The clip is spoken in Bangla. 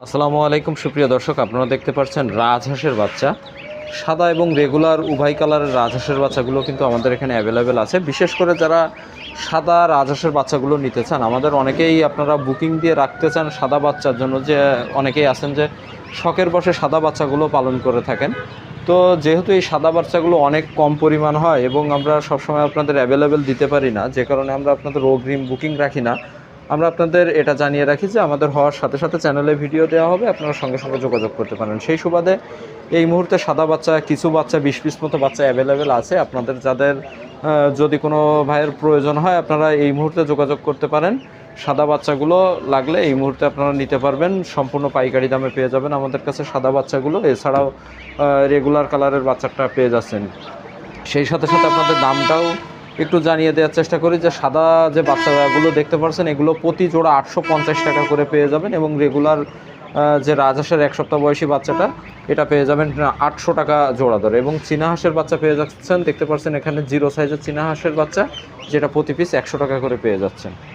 আসসালামু আলাইকুম সুপ্রিয় দর্শক, আপনারা দেখতে পাচ্ছেন রাজহাঁসের বাচ্চা। সাদা এবং রেগুলার উভয় কালারের রাজহাঁসের বাচ্চাগুলো কিন্তু আমাদের এখানে অ্যাভেলেবেল আছে। বিশেষ করে যারা সাদা রাজহাঁসের বাচ্চাগুলো নিতে চান, আমাদের অনেকেই আপনারা বুকিং দিয়ে রাখতে চান সাদা বাচ্চার জন্য, যে অনেকেই আছেন যে শখের বশে সাদা বাচ্চাগুলো পালন করে থাকেন। তো যেহেতু এই সাদা বাচ্চাগুলো অনেক কম পরিমাণ হয় এবং আমরা সবসময় আপনাদের অ্যাভেলেবেল দিতে পারি না, যে কারণে আমরা আপনাদের অগ্রিম বুকিং রাখি না। আমরা আপনাদের এটা জানিয়ে রাখি যে আমাদের হওয়ার সাথে সাথে চ্যানেলে ভিডিও দেওয়া হবে, আপনারা সঙ্গে সঙ্গে যোগাযোগ করতে পারেন। সেই সুবাদে এই মুহূর্তে সাদা বাচ্চা কিছু বাচ্চা 20 পিস মতো বাচ্চা অ্যাভেলেবেল আছে। আপনাদের যাদের যদি কোনো ভাইয়ের প্রয়োজন হয়, আপনারা এই মুহূর্তে যোগাযোগ করতে পারেন। সাদা বাচ্চাগুলো লাগলে এই মুহূর্তে আপনারা নিতে পারবেন, সম্পূর্ণ পাইকারি দামে পেয়ে যাবেন আমাদের কাছে সাদা বাচ্চাগুলো। এছাড়াও রেগুলার কালারের বাচ্চাটা পেয়ে যাচ্ছেন। সেই সাথে সাথে আপনাদের দামটাও একটু জানিয়ে দেওয়ার চেষ্টা করি, যে সাদা যে বাচ্চাগুলো দেখতে পাচ্ছেন এগুলো প্রতি জোড়া 850 টাকা করে পেয়ে যাবেন, এবং রেগুলার যে রাজহাঁসের 1 সপ্তাহ বয়সী বাচ্চাটা এটা পেয়ে যাবেন 800 টাকা জোড়া দরে। এবং চীনা হাঁসের বাচ্চা পেয়ে যাচ্ছেন, দেখতে পাচ্ছেন এখানে 0 সাইজের চীনা হাঁসের বাচ্চা, যেটা প্রতি পিস 100 টাকা করে পেয়ে যাচ্ছেন।